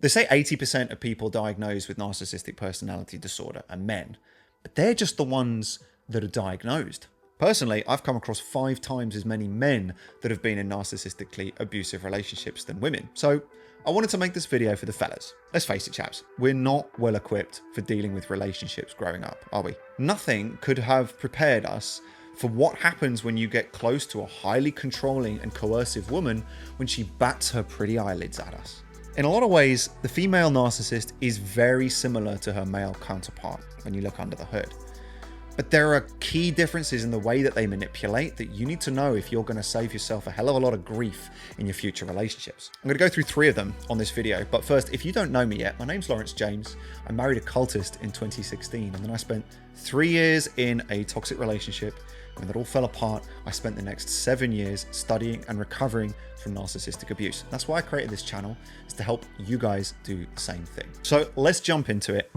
They say 80% of people diagnosed with narcissistic personality disorder are men, but they're just the ones that are diagnosed. Personally, I've come across 5 times as many men that have been in narcissistically abusive relationships than women. So I wanted to make this video for the fellas. Let's face it, chaps, we're not well equipped for dealing with relationships growing up, are we? Nothing could have prepared us for what happens when you get close to a highly controlling and coercive woman when she bats her pretty eyelids at us. In a lot of ways, the female narcissist is very similar to her male counterpart when you look under the hood. But there are key differences in the way that they manipulate that you need to know if you're going to save yourself a hell of a lot of grief in your future relationships. I'm going to go through 3 of them on this video, but first, if you don't know me yet, my name's Lawrence James. I married a cultist in 2016, and then I spent 3 years in a toxic relationship. When that all fell apart, I spent the next 7 years studying and recovering from narcissistic abuse. That's why I created this channel, is to help you guys do the same thing. So let's jump into it.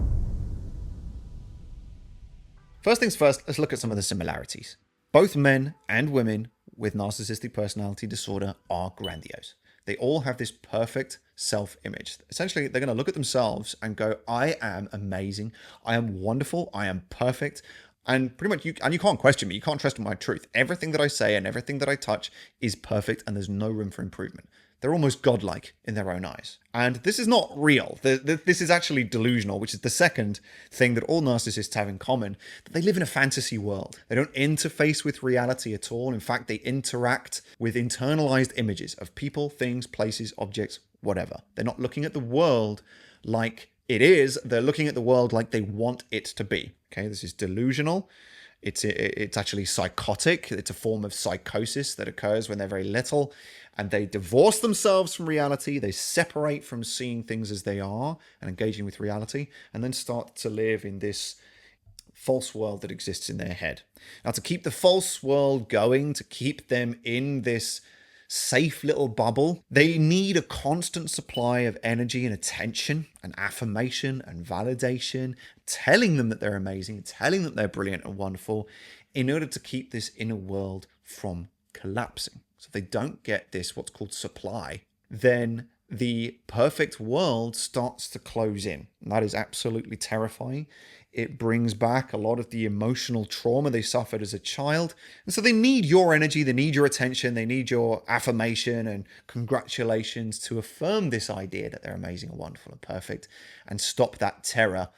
First things first, let's look at some of the similarities. Both men and women with narcissistic personality disorder are grandiose. They all have this perfect self-image. Essentially, they're going to look at themselves and go, I am amazing, I am wonderful, I am perfect, and pretty much you can't question me, you can't trust my truth. Everything that I say and everything that I touch is perfect and there's no room for improvement. They're almost godlike in their own eyes. And this is not real. This is actually delusional, which is the second thing that all narcissists have in common, that they live in a fantasy world. They don't interface with reality at all. In fact, they interact with internalized images of people, things, places, objects, whatever. They're not looking at the world like it is. They're looking at the world like they want it to be. Okay, this is delusional. It's actually psychotic. It's a form of psychosis that occurs when they're very little, and they divorce themselves from reality. They separate from seeing things as they are and engaging with reality, and then start to live in this false world that exists in their head. Now, to keep the false world going, to keep them in this safe little bubble, they need a constant supply of energy and attention and affirmation and validation, telling them that they're amazing, telling them they're brilliant and wonderful in order to keep this inner world from collapsing. So if they don't get this, what's called supply, then the perfect world starts to close in. And that is absolutely terrifying. It brings back a lot of the emotional trauma they suffered as a child. And so they need your energy, they need your attention, they need your affirmation and congratulations to affirm this idea that they're amazing and wonderful and perfect and stop that terror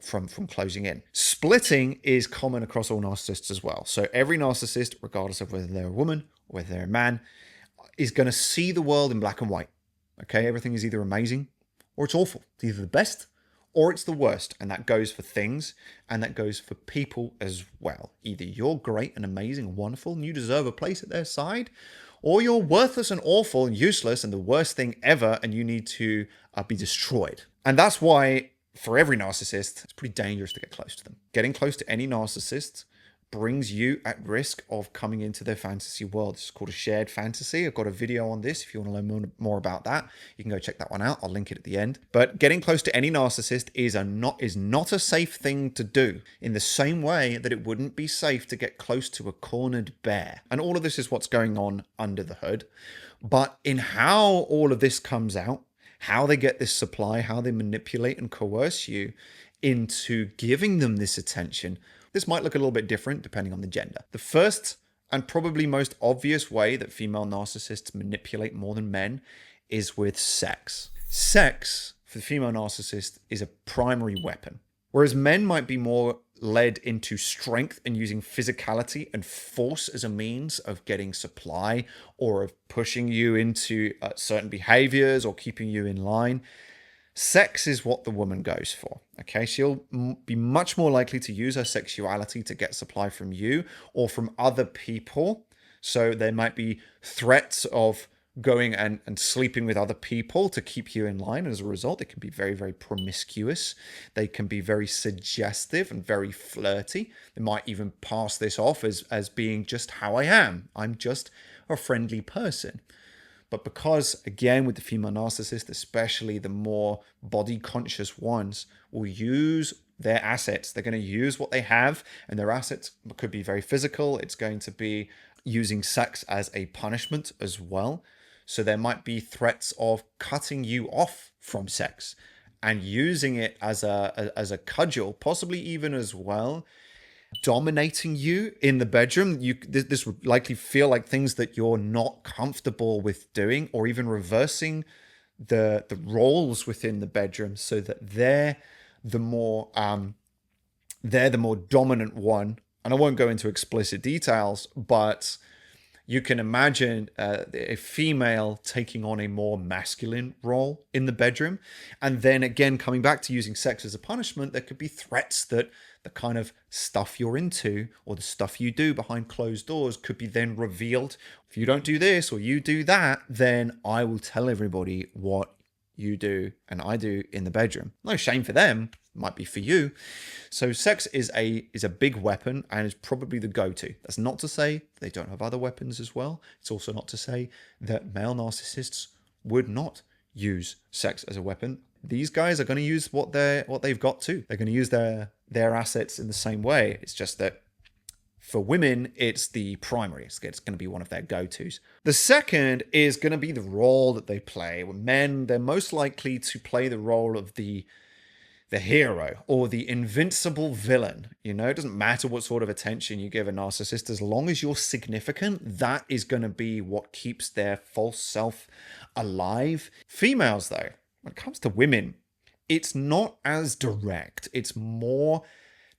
from closing in. Splitting is common across all narcissists as well. So every narcissist, regardless of whether they're a woman or whether they're a man, is going to see the world in black and white. Okay, everything is either amazing or it's awful. It's either the best or it's the worst. And that goes for things and that goes for people as well. Either you're great and amazing and wonderful and you deserve a place at their side, or you're worthless and awful and useless and the worst thing ever and you need to be destroyed. And that's why for every narcissist, it's pretty dangerous to get close to them. Getting close to any narcissist brings you at risk of coming into their fantasy world. It's called a shared fantasy. I've got a video on this. If you want to learn more about that, you can go check that one out. I'll link it at the end. But getting close to any narcissist is not a safe thing to do, in the same way that it wouldn't be safe to get close to a cornered bear. And all of this is what's going on under the hood. But in how all of this comes out, how they get this supply, how they manipulate and coerce you into giving them this attention, this might look a little bit different depending on the gender. The first and probably most obvious way that female narcissists manipulate more than men is with sex. Sex, for the female narcissist, is a primary weapon. Whereas men might be more led into strength and using physicality and force as a means of getting supply or of pushing you into certain behaviors or keeping you in line, sex is what the woman goes for. Okay, she'll be much more likely to use her sexuality to get supply from you or from other people. So there might be threats of going and sleeping with other people to keep you in line. As a result, they can be very, very promiscuous. They can be very suggestive and very flirty. They might even pass this off as being just how I am. I'm just a friendly person. But because, again, with the female narcissist, especially the more body-conscious ones, will use their assets. They're going to use what they have, and their assets could be very physical. It's going to be using sex as a punishment as well. So there might be threats of cutting you off from sex and using it as a cudgel, possibly even as well dominating you in the bedroom. This would likely feel like things that you're not comfortable with doing, or even reversing the roles within the bedroom so that they're the more dominant one. And I won't go into explicit details, but you can imagine a female taking on a more masculine role in the bedroom. And then again, coming back to using sex as a punishment, there could be threats that the kind of stuff you're into or the stuff you do behind closed doors could be then revealed. If you don't do this or you do that, then I will tell everybody what you do and I do in the bedroom. No shame for them, might be for you. So sex is a big weapon and is probably the go-to. That's not to say they don't have other weapons as well. It's also not to say that male narcissists would not use sex as a weapon. These guys are going to use what they've got too. They're going to use their assets in the same way. It's just that for women, it's the primary. It's going to be one of their go-tos. The second is going to be the role that they play. With men, they're most likely to play the role of the hero or the invincible villain. You know, it doesn't matter what sort of attention you give a narcissist, as long as you're significant, that is going to be what keeps their false self alive. Females, though, when it comes to women, it's not as direct. It's more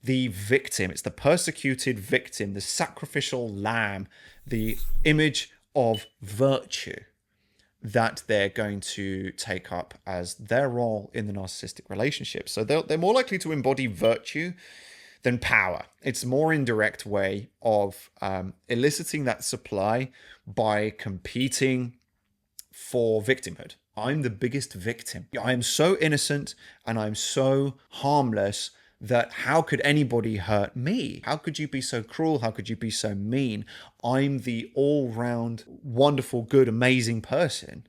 the victim. It's the persecuted victim, the sacrificial lamb, the image of virtue that they're going to take up as their role in the narcissistic relationship. So they're more likely to embody virtue than power. It's a more indirect way of eliciting that supply by competing for victimhood. I'm the biggest victim. I am so innocent and I'm so harmless that how could anybody hurt me? How could you be so cruel? How could you be so mean? I'm the all-round, wonderful, good, amazing person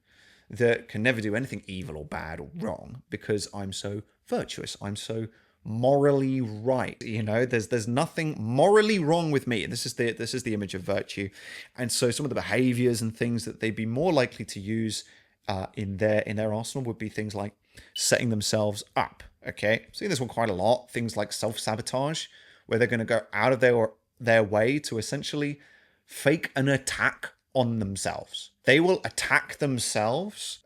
that can never do anything evil or bad or wrong because I'm so virtuous. I'm so morally right. You know, there's nothing morally wrong with me. This is the image of virtue. And so some of the behaviors and things that they'd be more likely to use in their arsenal would be things like setting themselves up. Okay, I've seen this one quite a lot. Things like self-sabotage, where they're going to go out of their way to essentially fake an attack on themselves. They will attack themselves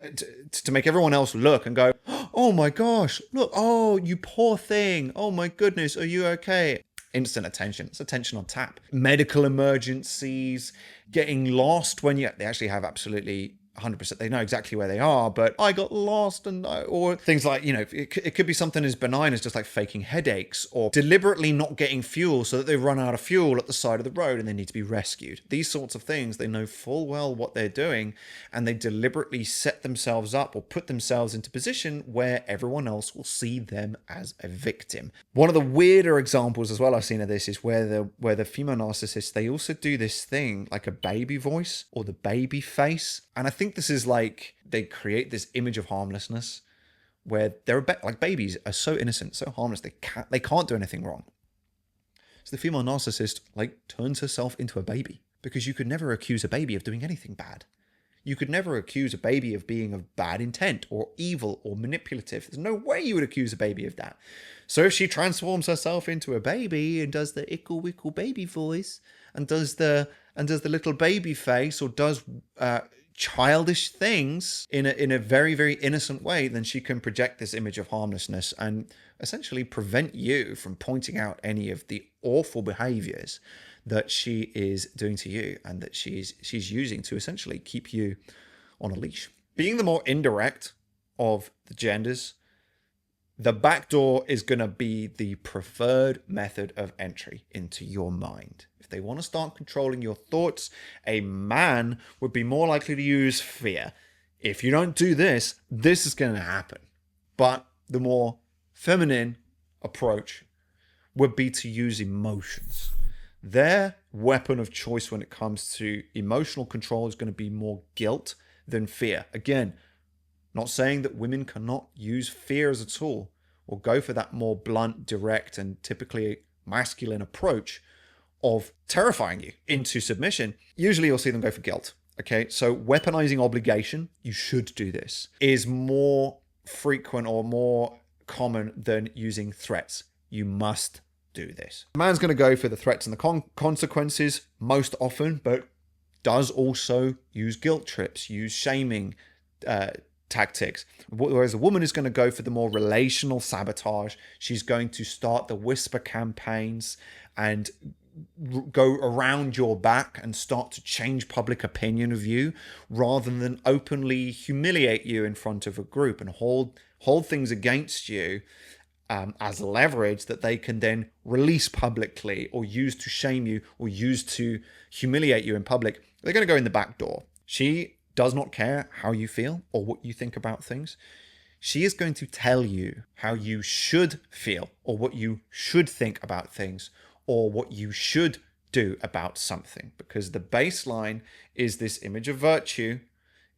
to make everyone else look and go, oh my gosh, look, oh, you poor thing. Oh my goodness, are you okay? Instant attention. It's attention on tap. Medical emergencies, getting lost when they actually have absolutely 100%. They know exactly where they are, but I got lost, or things like, you know, it could be something as benign as just like faking headaches or deliberately not getting fuel so that they run out of fuel at the side of the road and they need to be rescued. These sorts of things, they know full well what they're doing and they deliberately set themselves up or put themselves into position where everyone else will see them as a victim. One of the weirder examples as well I've seen of this is where the female narcissists, they also do this thing like a baby voice or the baby face. And I think this is like they create this image of harmlessness where they're like babies are so innocent, so harmless, they can't do anything wrong. So the female narcissist like turns herself into a baby, because you could never accuse a baby of doing anything bad. You could never accuse a baby of being of bad intent or evil or manipulative. There's no way you would accuse a baby of that. So if she transforms herself into a baby and does the ickle wickle baby voice and does the little baby face or does childish things in a very, very innocent way, then she can project this image of harmlessness and essentially prevent you from pointing out any of the awful behaviors that she is doing to you and that she's using to essentially keep you on a leash. Being the more indirect of the genders, the back door is going to be the preferred method of entry into your mind. If they want to start controlling your thoughts, a man would be more likely to use fear. If you don't do this, this is going to happen. But the more feminine approach would be to use emotions. Their weapon of choice when it comes to emotional control is going to be more guilt than fear. Again, not saying that women cannot use fear as a tool or go for that more blunt, direct, and typically masculine approach of terrifying you into submission. Usually you'll see them go for guilt. Okay, so weaponizing obligation, you should do this, is more frequent or more common than using threats. You must do this. The man's going to go for the threats and the consequences most often, but does also use guilt trips, use shaming tactics. Whereas a woman is going to go for the more relational sabotage. She's going to start the whisper campaigns and go around your back and start to change public opinion of you rather than openly humiliate you in front of a group and hold things against you as leverage that they can then release publicly or use to shame you or use to humiliate you in public. They're going to go in the back door. She does not care how you feel or what you think about things. She is going to tell you how you should feel or what you should think about things or what you should do about something, because the baseline is this image of virtue,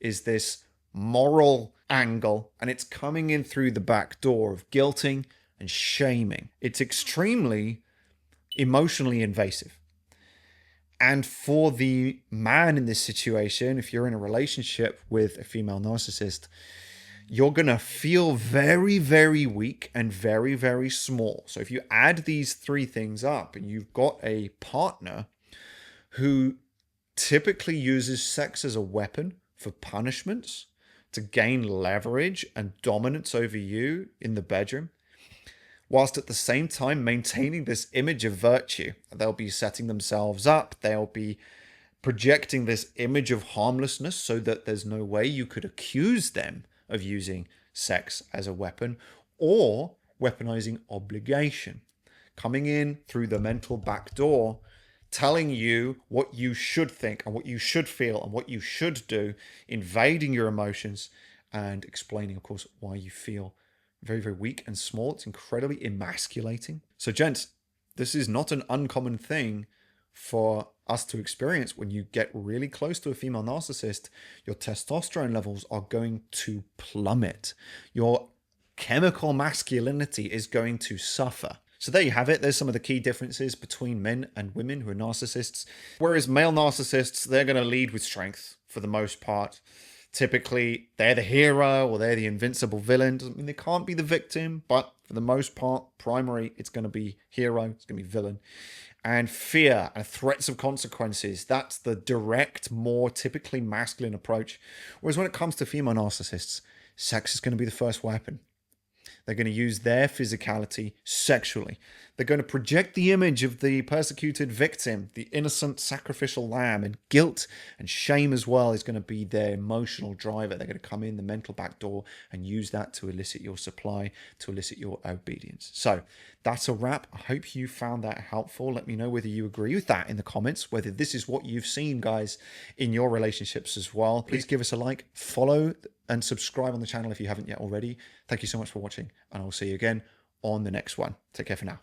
is this moral angle, and it's coming in through the back door of guilting and shaming. It's extremely emotionally invasive. And for the man in this situation, if you're in a relationship with a female narcissist, you're going to feel very, very weak and very, very small. So if you add these three things up and you've got a partner who typically uses sex as a weapon for punishments, to gain leverage and dominance over you in the bedroom, whilst at the same time maintaining this image of virtue, they'll be setting themselves up, they'll be projecting this image of harmlessness so that there's no way you could accuse them of using sex as a weapon, or weaponizing obligation, coming in through the mental back door, telling you what you should think and what you should feel and what you should do, invading your emotions and explaining, of course, why you feel very, very weak and small. It's incredibly emasculating. So gents, this is not an uncommon thing for us to experience. When you get really close to a female narcissist, your testosterone levels are going to plummet. Your chemical masculinity is going to suffer. So there you have it. There's some of the key differences between men and women who are narcissists. Whereas male narcissists, they're going to lead with strength for the most part. Typically, they're the hero or they're the invincible villain. Doesn't mean they can't be the victim, but for the most part, primary, it's going to be hero, it's going to be villain. And fear and threats of consequences, that's the direct, more typically masculine approach. Whereas when it comes to female narcissists, sex is going to be the first weapon. They're going to use their physicality sexually. They're going to project the image of the persecuted victim, the innocent sacrificial lamb, and guilt and shame as well is going to be their emotional driver. They're going to come in the mental back door and use that to elicit your supply, to elicit your obedience. So that's a wrap. I hope you found that helpful. Let me know whether you agree with that in the comments, whether this is what you've seen, guys, in your relationships as well. Please give us a like, follow and subscribe on the channel if you haven't yet already. Thank you so much for watching, and I'll see you again on the next one. Take care for now.